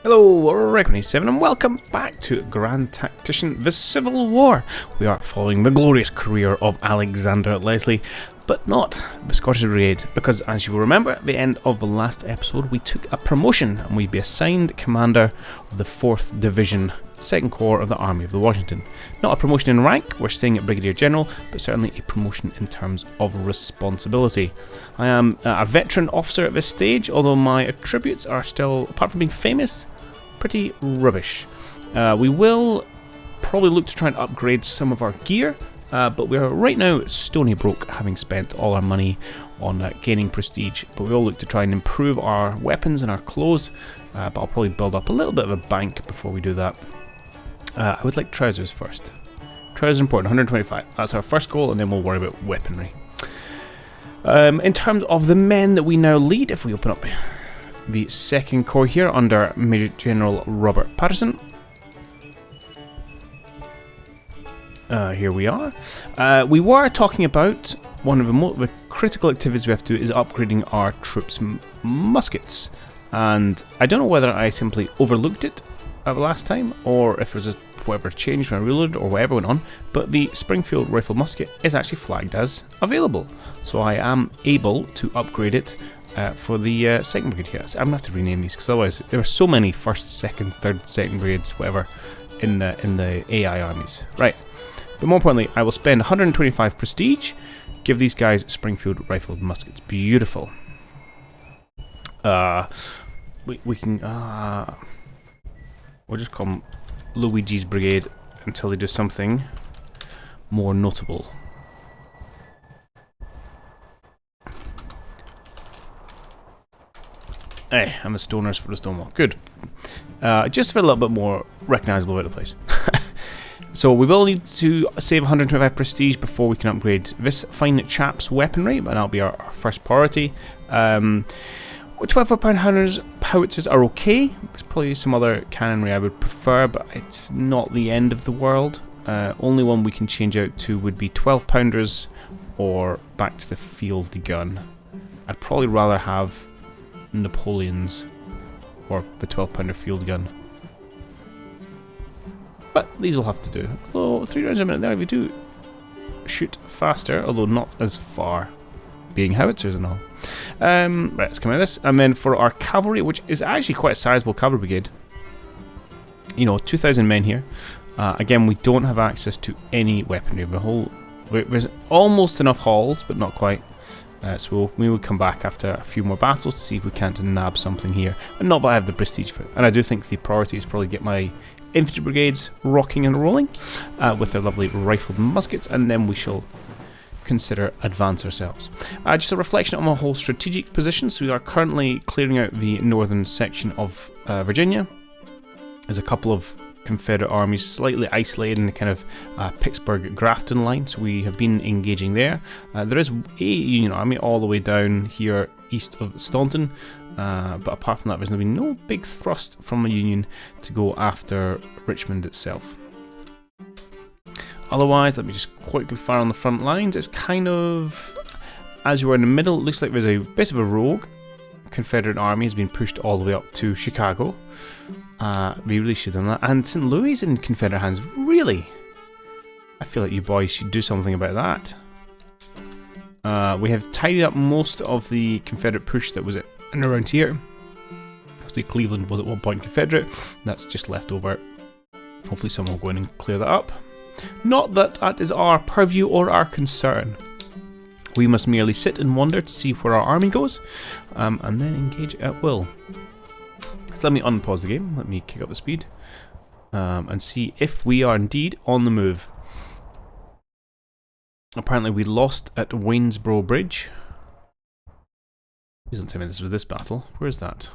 Hello, Redeployed, and welcome back to Grand Tactician, the Civil War. We are following the glorious career of Alexander Leslie, but not the Scottish Brigade, because as you will remember, at the end of the last episode, we took a promotion and we'd be assigned commander of the 4th Division, 2nd Corps of the Army of the Washington. Not a promotion in rank, we're staying at Brigadier General, but certainly a promotion in terms of responsibility. I am a veteran officer at this stage, although my attributes are still, apart from being famous, pretty rubbish. We will probably look to try and upgrade some of our gear, but we are right now stony broke, having spent all our money on gaining prestige. But we will look to try and improve our weapons and our clothes, but I'll probably build up a little bit of a bank before we do that. I would like trousers first. Trousers are important, 125. That's our first goal, and then we'll worry about weaponry. In terms of the men that we now lead, if we open up the 2nd Corps here under Major General Robert Patterson. Here we are. We were talking about one of the critical activities we have to do is upgrading our troops' muskets. And I don't know whether I simply overlooked it the last time, or if it was just whatever changed when I reloaded or whatever went on, but the Springfield rifle musket is actually flagged as available. So I am able to upgrade it for the 2nd Brigade here. So I'm going to have to rename these because otherwise there are so many 1st, 2nd, 3rd, 2nd Brigades, whatever, in the AI armies. Right. But more importantly, I will spend 125 prestige, give these guys Springfield rifled muskets. Beautiful. We can we'll just call them Luigi's Brigade until they do something more notable. Hey, I'm the stoners for the Stonewall. Good. Just for a little bit more recognisable about the place. So we will need to save 125 prestige before we can upgrade this fine chap's weaponry, but that'll be our first priority. 12-pound howitzers are okay. There's probably some other cannonry I would prefer, but it's not the end of the world. Only one we can change out to would be 12-pounders or back to the field gun. I'd probably rather have Napoleons or the 12-pounder field gun. But these will have to do. Although 3 rounds a minute there, we do shoot faster, although not as far, being howitzers and all. Right, let's come out of this. And then for our cavalry, which is actually quite a sizable cavalry brigade, 2,000 men here. Again, we don't have access to any weaponry. There's almost enough halls, but not quite. So we will come back after a few more battles to see if we can't nab something here. And not that I have the prestige for it. And I do think the priority is probably get my infantry brigades rocking and rolling with their lovely rifled muskets, and then we shall consider advance ourselves. Just a reflection on my whole strategic position. So we are currently clearing out the northern section of Virginia. There's a couple of Confederate armies slightly isolated in the kind of Pittsburgh-Grafton line, so we have been engaging there. There is a Union army all the way down here east of Staunton, but apart from that there's been no big thrust from the Union to go after Richmond itself. Otherwise, let me just quickly fire on the front lines. It's kind of, as you are in the middle, it looks like there's a bit of a rogue. Confederate army has been pushed all the way up to Chicago. We really should have done that. And St. Louis is in Confederate hands. Really? I feel like you boys should do something about that. We have tidied up most of the Confederate push that was in and around here. Obviously Cleveland was at one point Confederate. That's just left over. Hopefully someone will go in and clear that up. Not that that is our purview or our concern. We must merely sit and wonder to see where our army goes, and then engage at will. So let me unpause the game, let me kick up the speed, and see if we are indeed on the move. Apparently we lost at Waynesboro Bridge. Please don't tell me this was this battle. Where is that?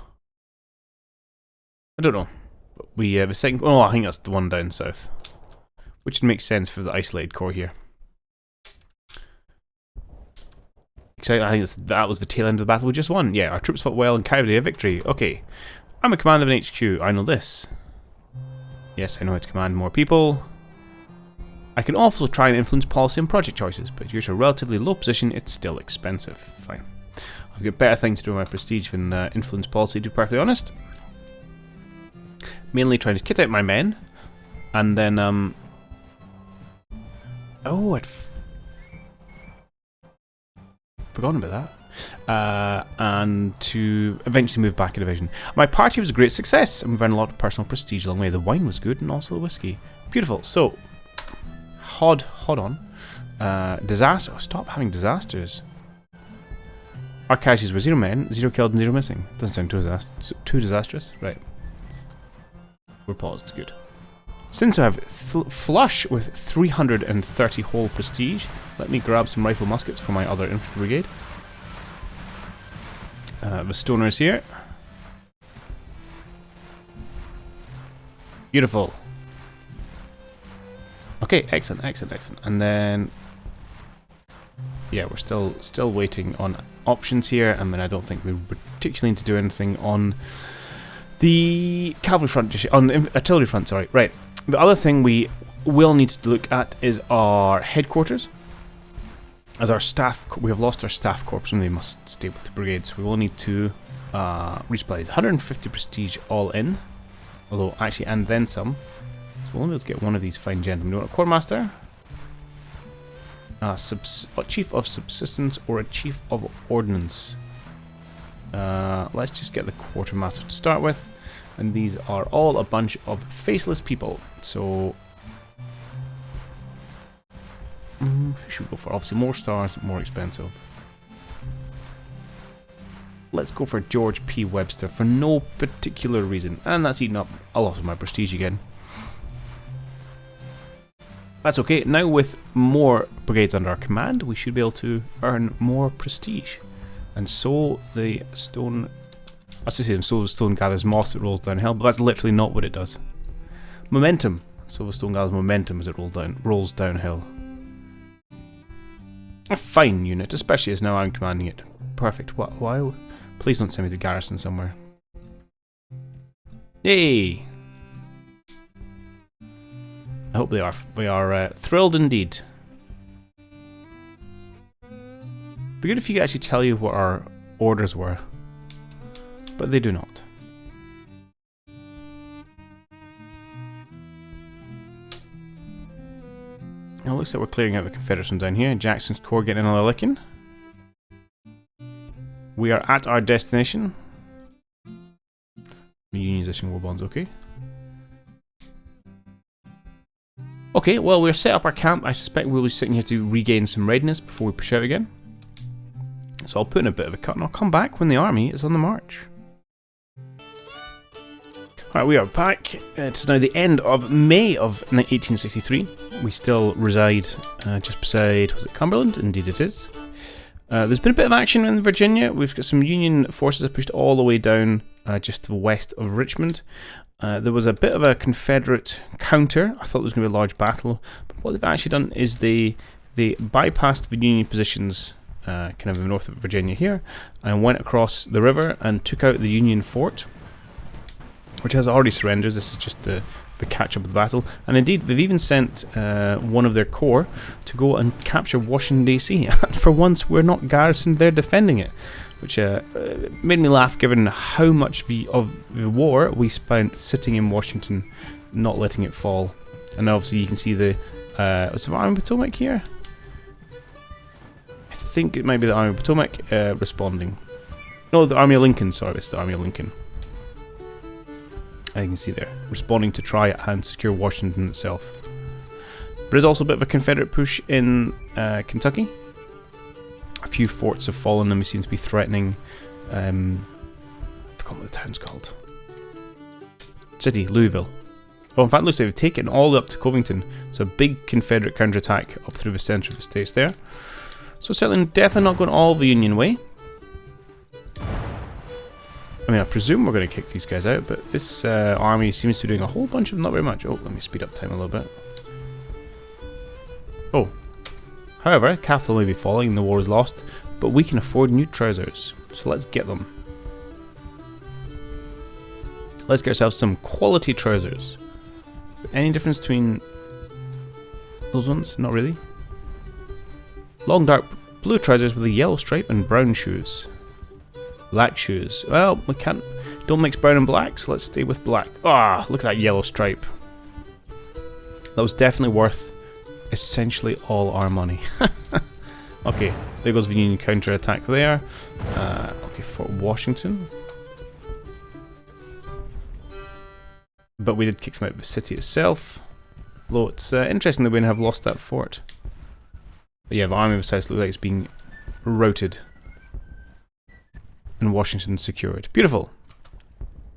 I don't know. But we the second. Oh, I think that's the one down south, which would make sense for the isolated corps here. I think that was the tail end of the battle we just won. Yeah, our troops fought well and carried a victory. Okay. I'm a commander of an HQ. I know this. Yes, I know how to command more people. I can also try and influence policy and project choices, but due to a relatively low position, it's still expensive. Fine. I've got better things to do with my prestige than influence policy, to be perfectly honest. mainly trying to kit out my men, and then oh, I'd forgotten about that. And to eventually move back a division. My party was a great success, and we've earned a lot of personal prestige along the way. The wine was good, and also the whiskey. Beautiful. So, hold on. Disaster. Oh, stop having disasters. Our casualties were 0 men, 0 killed, and 0 missing. Doesn't sound too disastrous. Right. We're paused. Good. Since I have flush with 330 whole prestige, let me grab some rifle muskets for my other infantry brigade. The stoners here. Beautiful. Okay, excellent. And then, yeah, we're still waiting on options here. I mean, I don't think we particularly need to do anything on the cavalry front, on the artillery front. Sorry, right. The other thing we will need to look at is our headquarters. As our staff, we have lost our staff corps and they must stay with the brigade, so we will need to resupply. 150 prestige all in, although actually, and then some. So we'll only be able to get one of these fine gentlemen. We want a quartermaster, a chief of subsistence, or a chief of ordnance. Let's just get the quartermaster to start with, and these are all a bunch of faceless people. So who should we go for? Obviously more stars, more expensive. Let's go for George P. Webster for no particular reason. And that's eating up a lot of my prestige again. That's okay. Now with more brigades under our command, we should be able to earn more prestige. And so the stone... I was saying, so the stone gathers moss, it rolls downhill, but that's literally not what it does. Momentum. So the stone gathers momentum as it rolls downhill. A fine unit, especially as now I'm commanding it. Perfect. What? Why? Please don't send me to garrison somewhere. Yay! I hope they are. We are thrilled indeed. Be good if you could actually tell you what our orders were, but they do not. Now it looks like we're clearing out the Confederates from down here. Jackson's Corps getting another licking. We are at our destination. Unionization war bonds, okay. Okay, well, we're set up our camp. I suspect we'll be sitting here to regain some readiness before we push out again. So I'll put in a bit of a cut and I'll come back when the army is on the march. Alright, we are back. It's now the end of May of 1863. We still reside just beside, was it Cumberland? Indeed it is. There's been a bit of action in Virginia. We've got some Union forces that pushed all the way down just to the west of Richmond. There was a bit of a Confederate counter. I thought there was going to be a large battle. But what they've actually done is they bypassed the Union positions kind of in the north of Virginia here and went across the river and took out the Union fort, which has already surrendered. This is just the catch-up of the battle. And indeed, they've even sent one of their corps to go and capture Washington, D.C. And for once, we're not garrisoned there defending it, which made me laugh given how much of the war we spent sitting in Washington, not letting it fall. And obviously you can see the Army of Potomac here? I think it might be the Army of Potomac responding. No, the Army of Lincoln, sorry, it's the Army of Lincoln. You can see there, responding to try and secure Washington itself. There's also a bit of a Confederate push in Kentucky. A few forts have fallen and we seem to be threatening, I forgot what the town's called. City, Louisville. Oh, in fact, looks like they've taken all the way up to Covington. So a big Confederate counterattack up through the centre of the states there. So certainly definitely not going all the Union way. I mean, I presume we're going to kick these guys out, but this army seems to be doing a whole bunch of not very much. Oh, let me speed up time a little bit. Oh. However, capital may be falling and the war is lost, but we can afford new trousers. So let's get them. Let's get ourselves some quality trousers. Any difference between those ones? Not really. Long dark blue trousers with a yellow stripe and brown shoes. Black shoes. Well, we don't Don't mix brown and black, so let's stay with black. Ah, look at that yellow stripe. That was definitely worth essentially all our money. Okay, there goes the Union counter-attack there. Okay, Fort Washington. But we did kick some out of the city itself. Though it's interesting that we have lost that fort. But yeah, the army of the South looks like it's being routed. And Washington secured. Beautiful.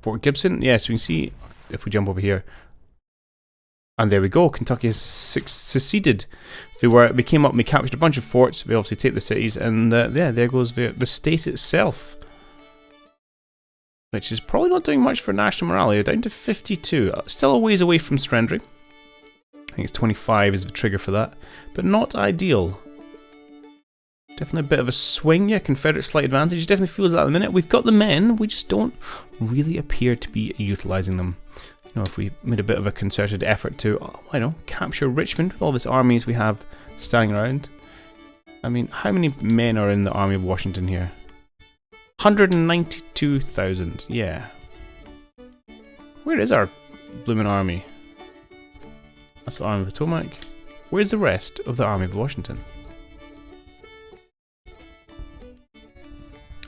Fort Gibson. Yes, we can see if we jump over here. And there we go. Kentucky has seceded. They came up and they captured a bunch of forts. They obviously take the cities, and yeah, there goes the state itself, which is probably not doing much for national morale. They're down to 52. Still a ways away from surrendering. I think it's 25 is the trigger for that, but not ideal. Definitely a bit of a swing. Yeah, Confederate slight advantage. It definitely feels that at the minute. We've got the men. We just don't really appear to be utilising them. You know, if we made a bit of a concerted effort to, I don't know, capture Richmond with all these armies we have standing around. I mean, how many men are in the Army of Washington here? 192,000, yeah. Where is our blooming army? That's the Army of Potomac. Where's the rest of the Army of Washington?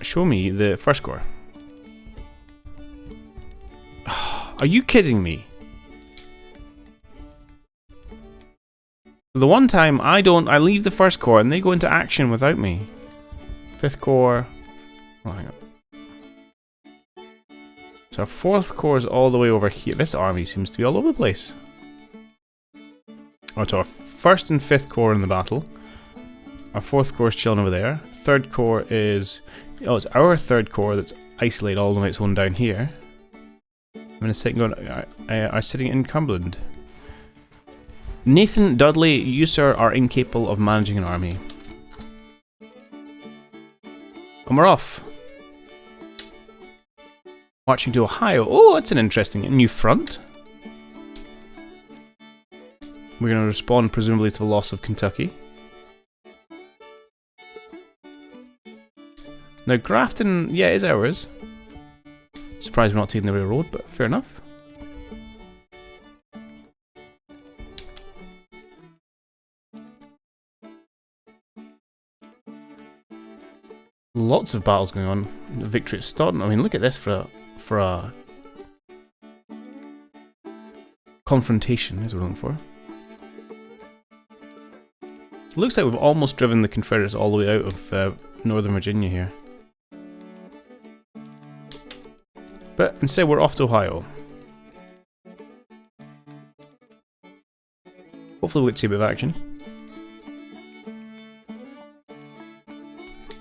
Show me the First Corps. Are you kidding me? The one time I leave the First Corps and they go into action without me. Fifth Corps. Oh, hang on. So our Fourth Corps is all the way over here. This army seems to be all over the place. Oh, so our First and Fifth Corps in the battle. Our Fourth Corps is chilling over there. Third Corps is... Oh, it's our Third Corps that's isolated all on its own down here. I'm going to sit and go, are sitting in Cumberland. Nathan, Dudley, you sir are incapable of managing an army. And we're off. Marching to Ohio. Oh, that's an interesting new front. We're going to respond presumably to the loss of Kentucky. Now Grafton, yeah, is ours. Surprised we're not taking the railroad, but fair enough. Lots of battles going on. Victory at Staunton. I mean, look at this for a confrontation, is what we're looking for. Looks like we've almost driven the Confederates all the way out of Northern Virginia here. But instead we're off to Ohio. Hopefully we'll get to see a bit of action.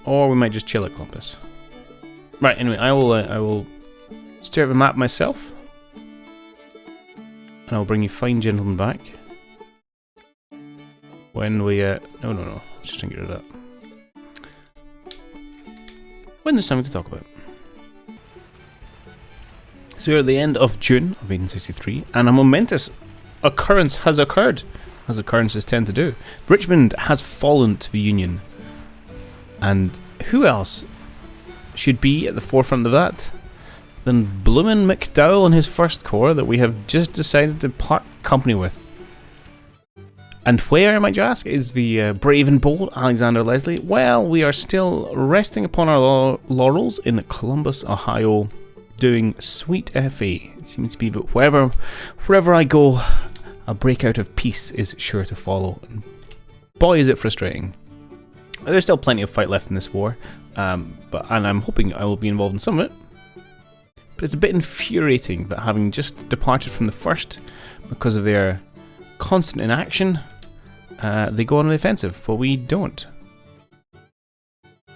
Or we might just chill at Columbus. Right, anyway, I will stare at the map myself. And I'll bring you fine gentlemen back. When we, no, let's just get rid of that. When there's something to talk about. So we're at the end of June of 1863, and a momentous occurrence has occurred, as occurrences tend to do. Richmond has fallen to the Union. And who else should be at the forefront of that than bloomin' McDowell and his First Corps that we have just decided to part company with? And where, might you ask, is the brave and bold Alexander Leslie? Well, we are still resting upon our laurels in Columbus, Ohio, doing sweet FA. It seems to be that wherever I go, a breakout of peace is sure to follow. And boy, is it frustrating. There's still plenty of fight left in this war, and I'm hoping I will be involved in some of it. But it's a bit infuriating that having just departed from the first because of their constant inaction, they go on the offensive, but we don't.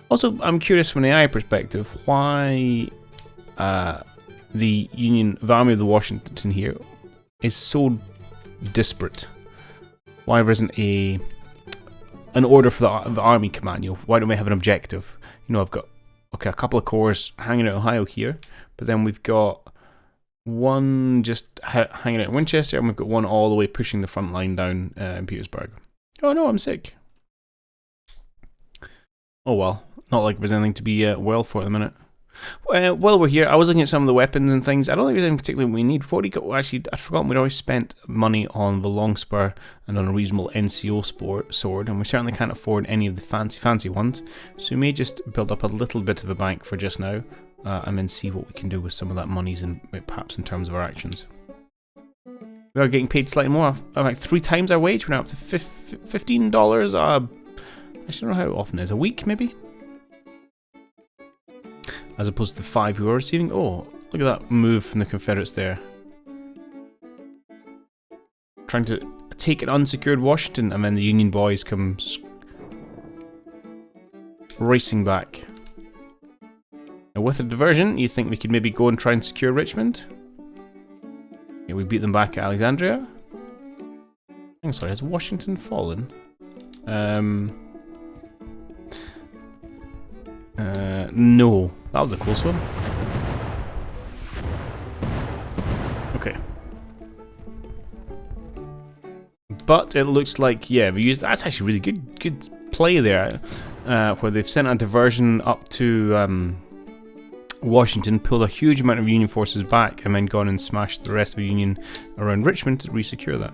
Also, I'm curious from an AI perspective why the Army of the Washington here is so disparate. Why there isn't an order for the army command? You know, why don't we have an objective? You know, I've got a couple of corps hanging out Ohio here, but then we've got one just hanging out in Winchester, and we've got one all the way pushing the front line down in Petersburg. Oh no, I'm sick. Oh well, not like there's anything to be well for at the minute. While we're here, I was looking at some of the weapons and things. I don't think there's anything particularly we need. Actually, I'd forgotten we'd already spent money on the long spur and on a reasonable NCO sword, and we certainly can't afford any of the fancy ones. So we may just build up a little bit of a bank for just now, and then see what we can do with some of that monies, and perhaps in terms of our actions. We are getting paid slightly more, like 3 times our wage. We're now up to $15. I don't know how often it is. A week, maybe? As opposed to the 5 we were receiving. Oh, look at that move from the Confederates there. Trying to take an unsecured Washington, and then the Union boys come racing back. Now with a diversion, you think we could maybe go and try and secure Richmond? Yeah, we beat them back at Alexandria. I'm sorry, has Washington fallen? No. That was a close one. Okay. But it looks like, yeah, we used... That's actually really good play there. Where they've sent a diversion up to Washington, pulled a huge amount of Union forces back, and then gone and smashed the rest of the Union around Richmond to resecure that.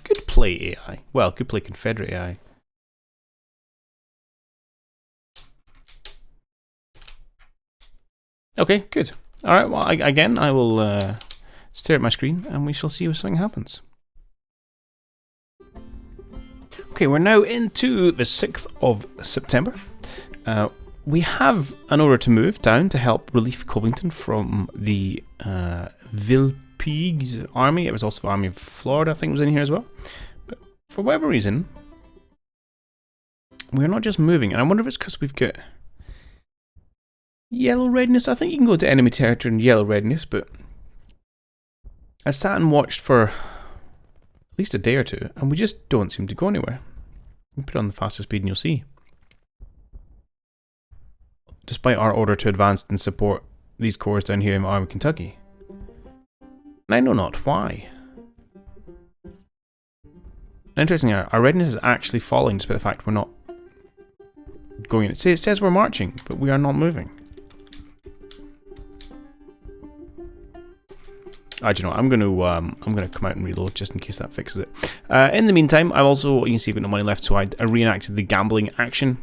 Good play, AI. Well, good play, Confederate AI. Okay, good. Alright, well, again, I will stare at my screen, and we shall see if something happens. Okay, we're now into the 6th of September. We have an order to move down to help relieve Covington from the Villepigue's army. It was also the Army of Florida, I think, was in here as well. But for whatever reason, we're not just moving, and I wonder if it's because we've got yellow readiness. I think you can go to enemy territory in yellow readiness, but I sat and watched for at least a day or two, and we just don't seem to go anywhere. You put it on the fastest speed and you'll see. Despite our order to advance and support these corps down here in Army Kentucky. And I know not why. Interestingly, our readiness is actually falling despite the fact we're not going in. It says we're marching, but we are not moving. I don't know. I'm gonna come out and reload just in case that fixes it. In the meantime, I've also, you can see, I've got no money left, so I reenacted the gambling action.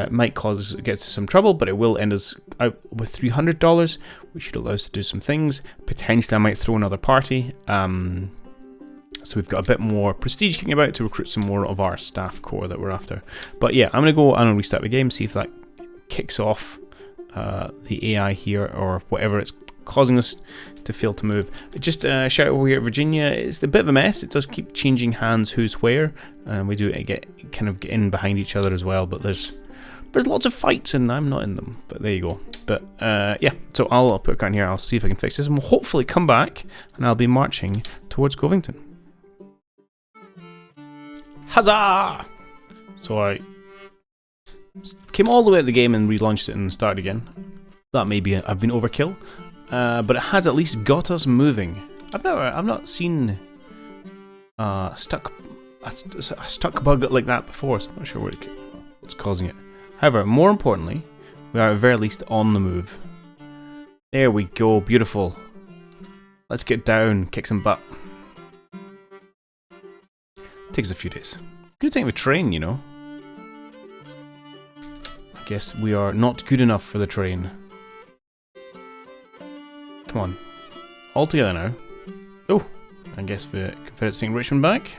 Might cause get us some trouble, but it will end us out with $300, which should allow us to do some things. Potentially, I might throw another party. So we've got a bit more prestige kicking about to recruit some more of our staff corps that we're after. But yeah, I'm gonna go and restart the game, see if that kicks off the AI here or whatever it's causing us to fail to move. Just shout out over here at Virginia. It's a bit of a mess. It does keep changing hands who's where, and we do get in behind each other as well. But there's lots of fights and I'm not in them. But there you go. But yeah, so I'll put a gun here. I'll see if I can fix this, and we'll hopefully come back and I'll be marching towards Covington. Huzzah! So I came all the way at the game and relaunched it and started again. That may be I've been overkill. But it has at least got us moving. I've not seen a stuck bug like that before, so I'm not sure what's causing it. However, more importantly, we are at the very least on the move. There we go, beautiful. Let's get down, kick some butt. Takes a few days. Good thing with train, you know. I guess we are not good enough for the train. Come on. All together now. Oh, I guess the Confederates taking Richmond back.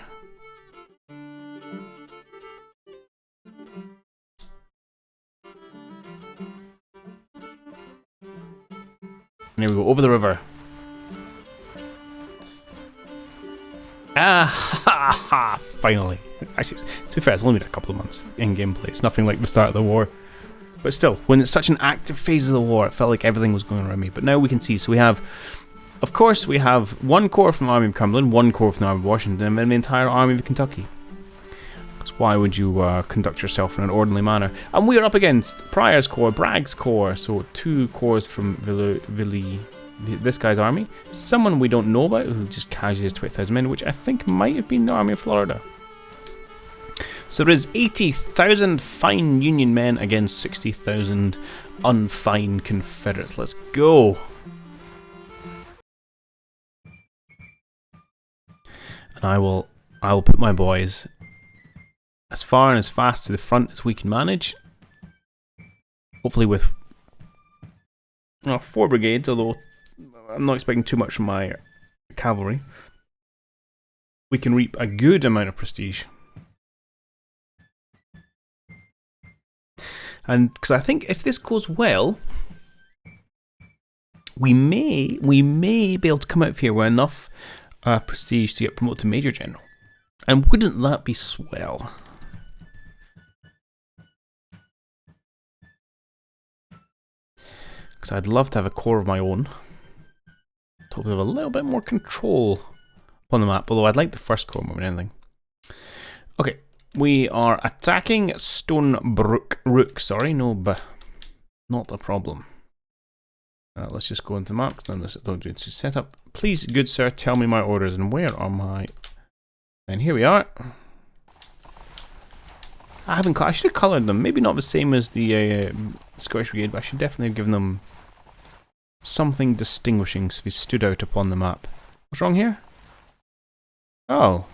And here we go, over the river. Ah, ha, ha, finally. Actually, to be fair, it's only been a couple of months in gameplay. It's nothing like the start of the war. But still, when it's such an active phase of the war, it felt like everything was going around me. But now we can see, so we have, of course, we have one corps from the Army of Cumberland, one corps from the Army of Washington, and then the entire Army of Kentucky. Because why would you conduct yourself in an orderly manner? And we are up against Pryor's corps, Bragg's corps, so 2 corps from this guy's army. Someone we don't know about who just casually has 20,000 men, which I think might have been the Army of Florida. So there is 80,000 fine Union men against 60,000 unfine Confederates. Let's go. And I will put my boys as far and as fast to the front as we can manage. Hopefully with 4 brigades, although I'm not expecting too much from my cavalry. We can reap a good amount of prestige. And because I think if this goes well, we may be able to come out of here with enough prestige to get promoted to Major General. And wouldn't that be swell? Because I'd love to have a corps of my own. To hopefully have a little bit more control upon the map, although I'd like the first corps more than anything. Okay, we are attacking Stonebrook Rook. Sorry, no, but not a problem. Let's just go into map, because don't do it to set up. Please, good sir, tell me my orders, and where are my... And here we are. I should have coloured them. Maybe not the same as the Scottish Brigade, but I should definitely have given them something distinguishing so they stood out upon the map. What's wrong here? Oh.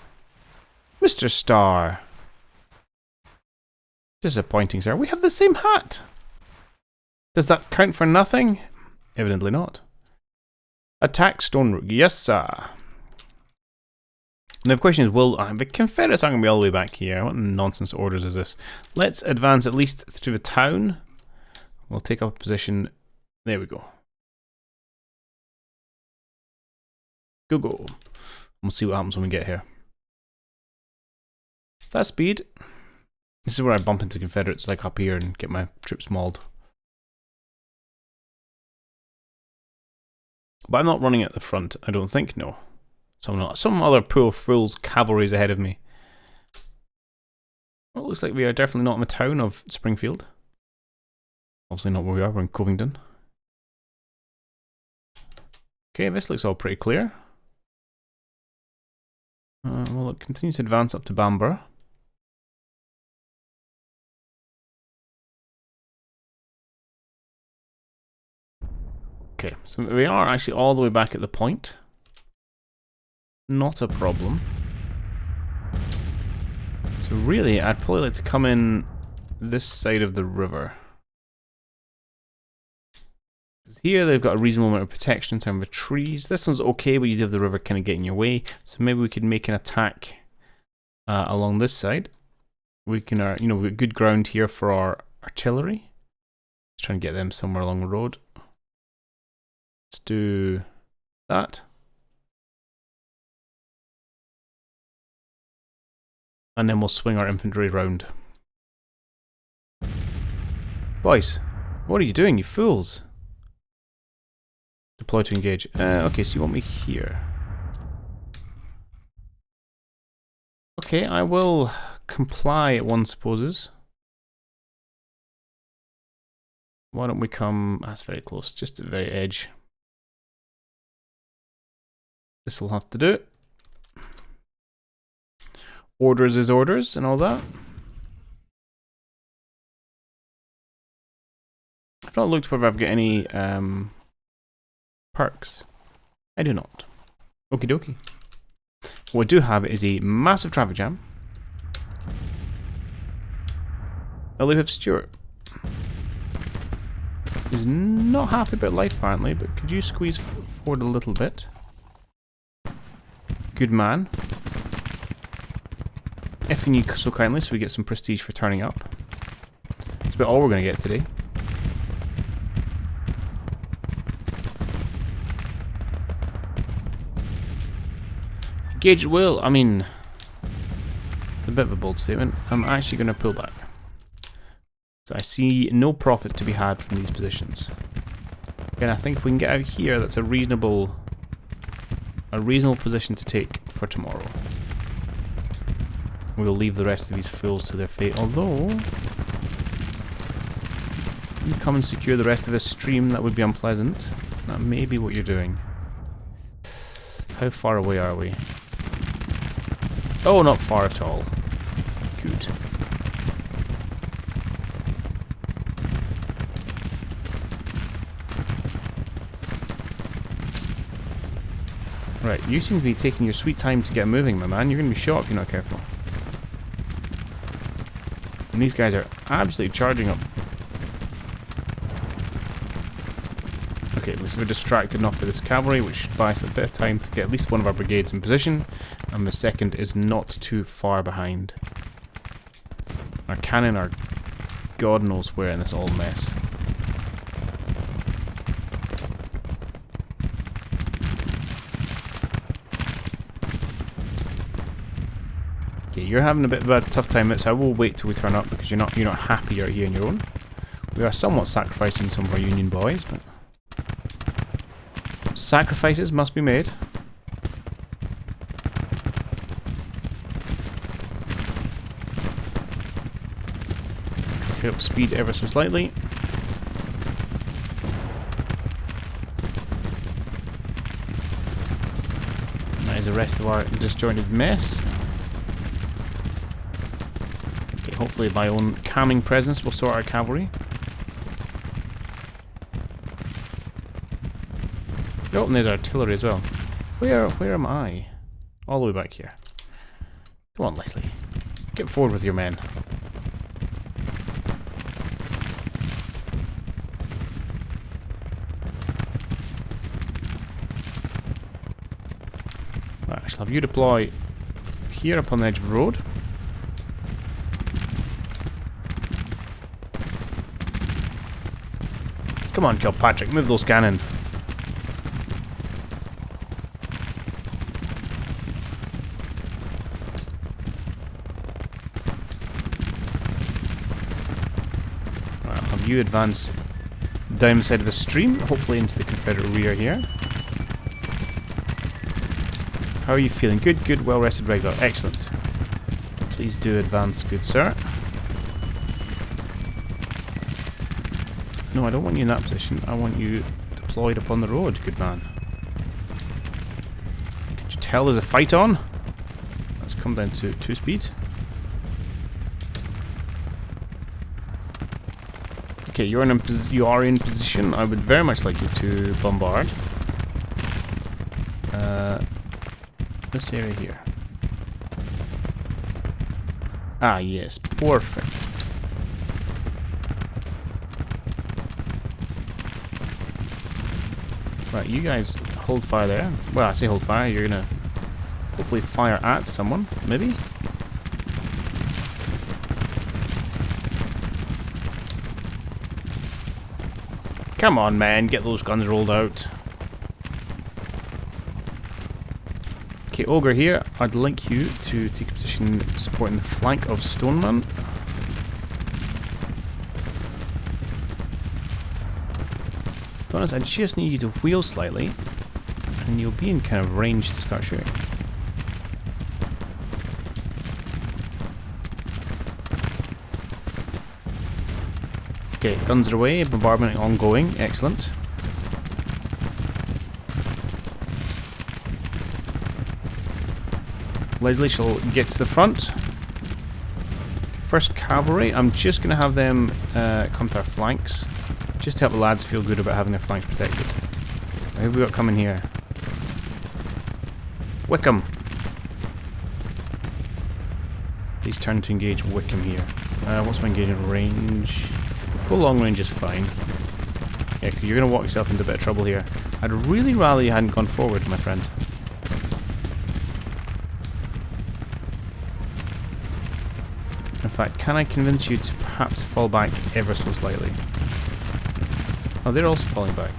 Mr. Starr. Disappointing, sir. We have the same hat. Does that count for nothing? Evidently not. Attack Stone Rook. Yes, sir. Now the question is, will the Confederates aren't going to be all the way back here? What nonsense orders is this? Let's advance at least to the town. We'll take up a position. There we go. Go. We'll see what happens when we get here. Fast speed. This is where I bump into Confederates, like up here, and get my troops mauled. But I'm not running at the front, I don't think, no. So I'm not. Some other pool of fools cavalry is ahead of me. Well, it looks like we are definitely not in the town of Springfield. Obviously not where we are, we're in Covington. Okay, this looks all pretty clear. Well, it continues to advance up to Bamborough. Okay, so we are actually all the way back at the point. Not a problem. So really, I'd probably like to come in this side of the river. Here they've got a reasonable amount of protection in terms of trees. This one's okay, but you do have the river kind of getting in your way. So maybe we could make an attack along this side. We can, we've got good ground here for our artillery. Let's try and get them somewhere along the road. Let's do that. And then we'll swing our infantry round. Boys, what are you doing, you fools? Deploy to engage. Okay, so you want me here. Okay, I will comply, one supposes. Why don't we come... That's very close, just at the very edge. This will have to do. Orders is orders and all that. I've not looked whether I've got any perks. I do not. Okie dokie. What I do have is a massive traffic jam. I live with Stuart. He's not happy about life apparently, but could you squeeze forward a little bit? Good man. If you need so kindly, so we get some prestige for turning up. That's about all we're going to get today. Engage at will. I mean, a bit of a bold statement. I'm actually going to pull back. So I see no profit to be had from these positions. Again, I think if we can get out here, that's a reasonable position to take for tomorrow. We'll leave the rest of these fools to their fate, although... You come and secure the rest of this stream, that would be unpleasant. That may be what you're doing. How far away are we? Oh, not far at all. Good. Right, you seem to be taking your sweet time to get moving, my man. You're going to be shot if you're not careful. And these guys are absolutely charging up. Okay, at least we're distracted enough by this cavalry, which buys us a bit of time to get at least one of our brigades in position. And the second is not too far behind. Our cannon are God knows where in this old mess. Okay, you're having a bit of a tough time, so I will wait till we turn up because you're not happy out here on your own. We are somewhat sacrificing some of our Union boys, but sacrifices must be made. Pick up speed ever so slightly. That is the rest of our disjointed mess. Okay, hopefully my own calming presence will sort our cavalry. Oh, and there's artillery as well. Where am I? All the way back here. Come on, Leslie. Get forward with your men. Right, I shall have you deploy here upon the edge of the road. Come on, Kilpatrick, move those cannon. You advance down the side of the stream, hopefully into the Confederate rear here. How are you feeling? Good, good, well rested regular. Excellent. Please do advance, good sir. No, I don't want you in that position. I want you deployed upon the road, good man. Can't you tell there's a fight on? Let's come down to 2 speed. Okay, you are in position. I would very much like you to bombard this area here. Ah, yes, perfect. Right, you guys hold fire there. Well, I say hold fire. You're gonna hopefully fire at someone, maybe. Come on, man, get those guns rolled out. Okay, Ogre here, I'd like you to take a position supporting the flank of Stoneman. To be honest, I just need you to wheel slightly, and you'll be in kind of range to start shooting. Okay, guns are away, bombardment ongoing, excellent. Leslie shall get to the front. First cavalry, I'm just going to have them come to our flanks, just to help the lads feel good about having their flanks protected. Who have we got coming here? Wickham. Please turn to engage Wickham here. What's my engagement range? Go long range is fine. Yeah, because you're going to walk yourself into a bit of trouble here. I'd really rather you hadn't gone forward, my friend. In fact, can I convince you to perhaps fall back ever so slightly? Oh, they're also falling back.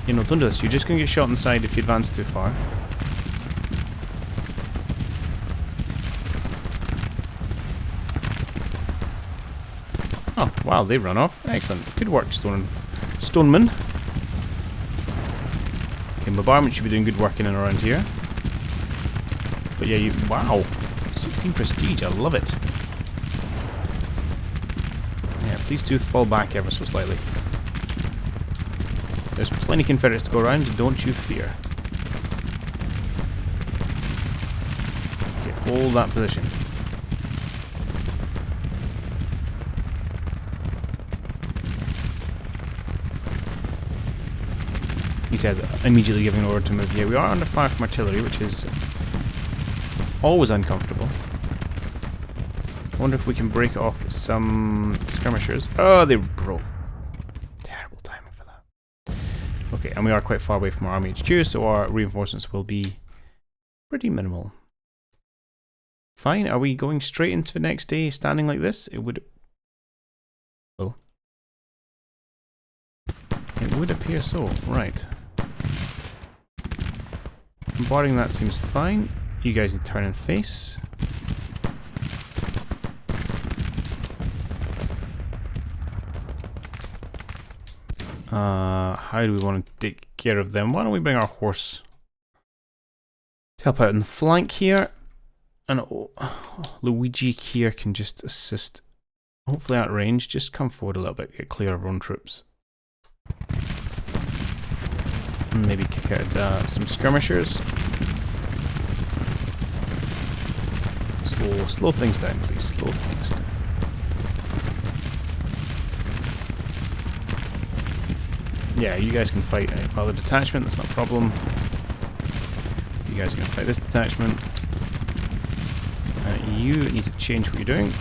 You know, don't do this. You're just going to get shot in the side if you advance too far. Oh, wow, they run off. Excellent. Good work, Stoneman. Okay, bombardment should be doing good work in and around here. But yeah, wow. 16 prestige, I love it. Yeah, please do fall back ever so slightly. There's plenty of Confederates to go around, don't you fear. Okay, hold that position. he says, immediately giving an order to move. Yeah, we are under fire from artillery, which is always uncomfortable. I wonder if we can break off some skirmishers. Oh, they broke. Terrible timing for that. Okay, and we are quite far away from our army HQ, so our reinforcements will be pretty minimal. Fine, are we going straight into the next day standing like this? It would... Oh. It would appear so, right. Bombarding that seems fine. You guys need to turn and face. How do we want to take care of them? Why don't we bring our horse to help out in the flank here? And Luigi here can just assist. Hopefully at range, just come forward a little bit, get clear of our own troops. And maybe kick out some skirmishers. Slow things down, please. Slow things down. Yeah, you guys can fight other detachment, that's not a problem. You guys are going to fight this detachment. You need to change what you're doing.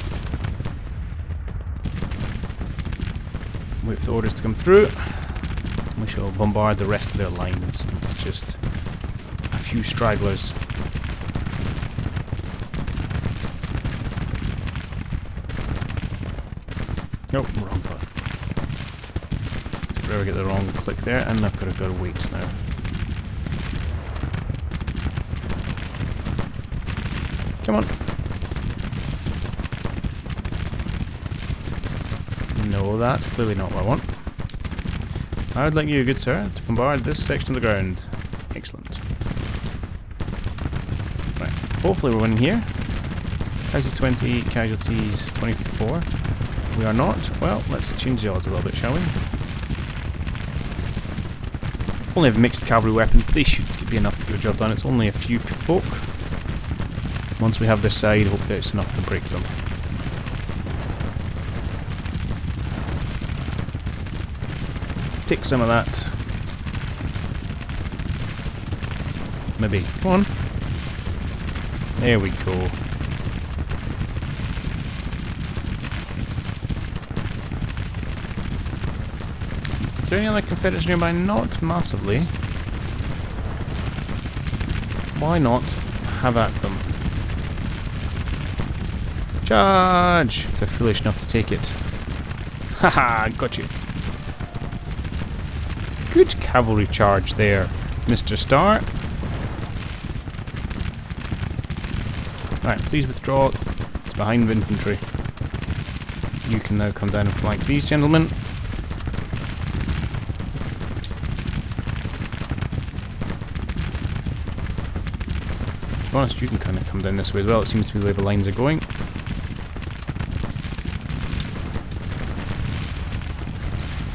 Wait for the orders to come through. We shall bombard the rest of their lines. It's just a few stragglers. Nope, wrong button. Did I ever get the wrong click there? And I've got to wait now. Come on. No, that's clearly not what I want. I would like you, good sir, to bombard this section of the ground. Excellent. Right, hopefully we're winning here. Casualties 20, casualties 24. We are not. Well, let's change the odds a little bit, shall we? Only have mixed cavalry weapons, but they should be enough to get the job done. It's only a few folk. Once we have their side, hopefully it's enough to break them. Take some of that. Maybe. Come on. There we go. Is there any other Confederates nearby? Not massively. Why not have at them? Charge! If they're foolish enough to take it. Haha, got you. Good cavalry charge there, Mr. Starr. Right, please withdraw. It's behind the infantry. You can now come down and flank these gentlemen. To be honest, you can kind of come down this way as well. It seems to be the way the lines are going.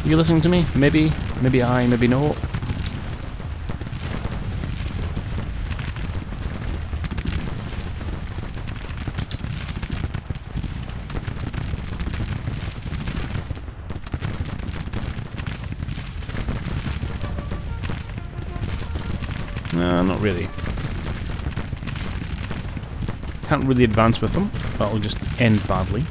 Are you listening to me? Maybe. Maybe aye, maybe no. No, not really. Can't really advance with them. That'll just end badly.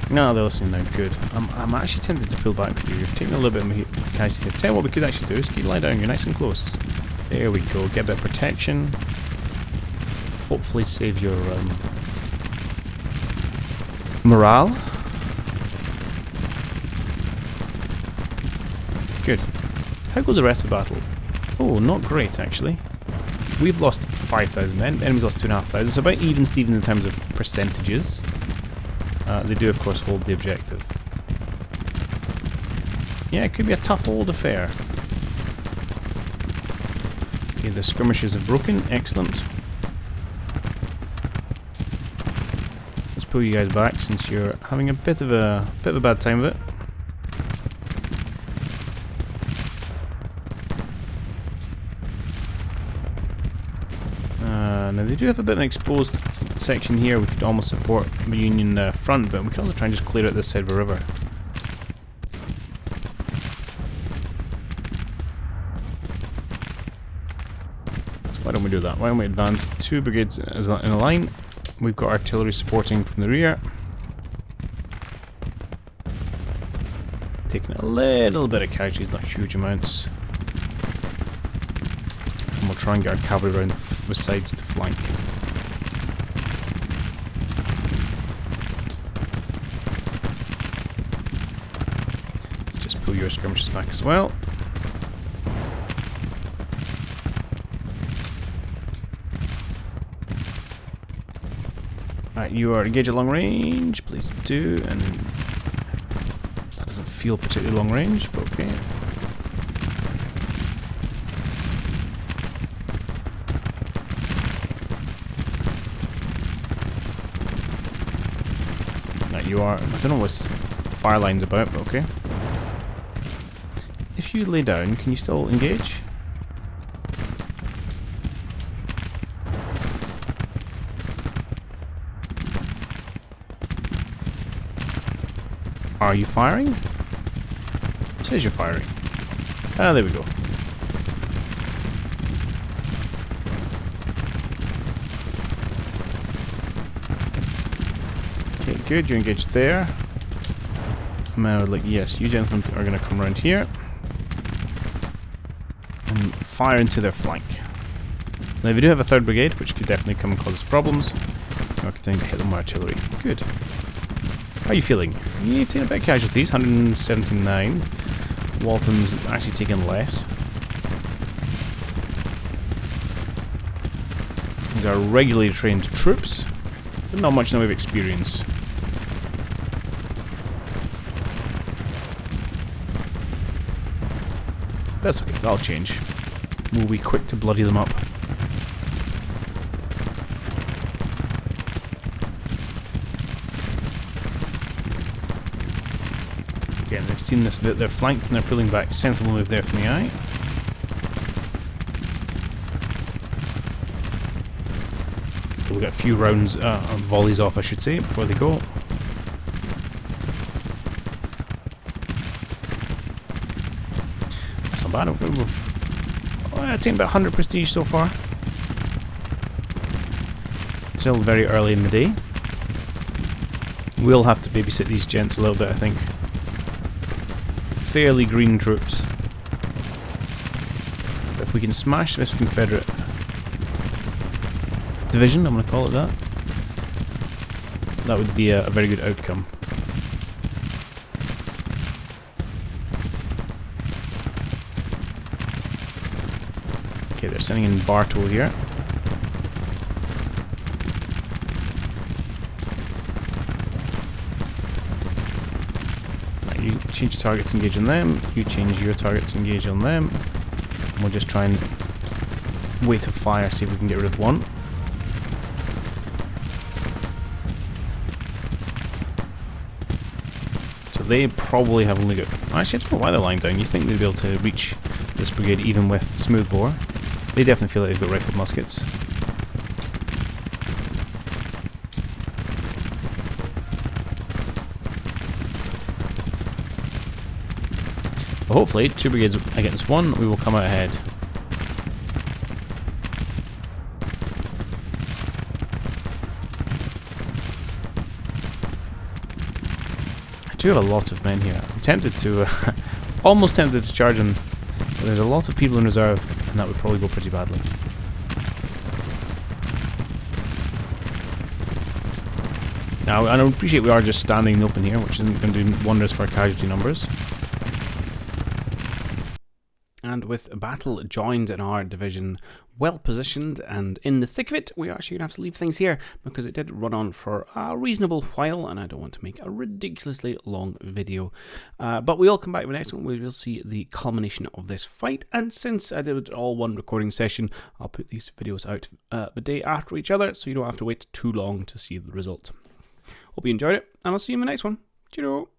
No, they're listening now. Good. I'm actually tempted to pull back for you. You're taking a little bit of my casualty. Tell you what we could actually do is keep lie down. You're nice and close. There we go. Get a bit of protection. Hopefully save your morale. Good. How goes the rest of the battle? Oh, not great actually. We've lost 5,000 men. Enemies lost 2,500. So about even Stevens in terms of percentages. They do, of course, hold the objective. Yeah, it could be a tough old affair. Okay, the skirmishers have broken. Excellent. Let's pull you guys back since you're having a bit of a bad time of it. Now they we do have a bit of an exposed section here. We could almost support the Union front, but we can also try and just clear out this side of the river. So why don't we do that? Why don't we advance 2 brigades in a line? We've got artillery supporting from the rear. Taking a little bit of casualties, not huge amounts. And we'll try and get our cavalry around the sides to flank. Let's just pull your skirmishers back as well. Right, you are engaged at long range, please do, and that doesn't feel particularly long range, but okay. Right, you are, I don't know what fire line's about, but okay. If you lay down, can you still engage? Are you firing? It says you're firing. Ah, there we go. Okay, good. You're engaged there. Now, like, yes, you gentlemen are going to come around here and fire into their flank. Now, we do have a 3rd brigade, which could definitely come and cause us problems. We're continuing to hit them with artillery. Good. How are you feeling? You've taken a bit of casualties, 179. Walton's actually taken less. These are regularly trained troops, but not much in the way of experience. That's okay, that'll change. We'll be quick to bloody them up. Again, they've seen this bit, they're flanked and they're pulling back. Sensible move there from the eye. So we've got a few rounds, volleys off I should say, before they go. That's not bad, I've taken about 100 prestige so far. Still very early in the day. We'll have to babysit these gents a little bit, I think. Fairly green troops. But if we can smash this Confederate division, I'm going to call it that, that would be a very good outcome. Okay, they're sending in Bartow here. You change your target to engage on them, you change your target to engage on them. And we'll just try and wait to fire, see if we can get rid of one. So they probably have only got... Actually, I don't know why they're lying down. You think they'd be able to reach this brigade even with smoothbore. They definitely feel like they've got rifled muskets. But hopefully, 2 brigades against 1, we will come out ahead. I do have a lot of men here. I'm tempted to, almost tempted to charge them, but there's a lot of people in reserve, and that would probably go pretty badly. Now, I appreciate we are just standing in the open here, which isn't going to do wonders for our casualty numbers. And with a battle joined in our division well positioned and in the thick of it, we're actually going to have to leave things here because it did run on for a reasonable while and I don't want to make a ridiculously long video. But we'll come back to the next one where we'll see the culmination of this fight. And since I did it all one recording session, I'll put these videos out the day after each other so you don't have to wait too long to see the result. Hope you enjoyed it and I'll see you in the next one. Cheerio!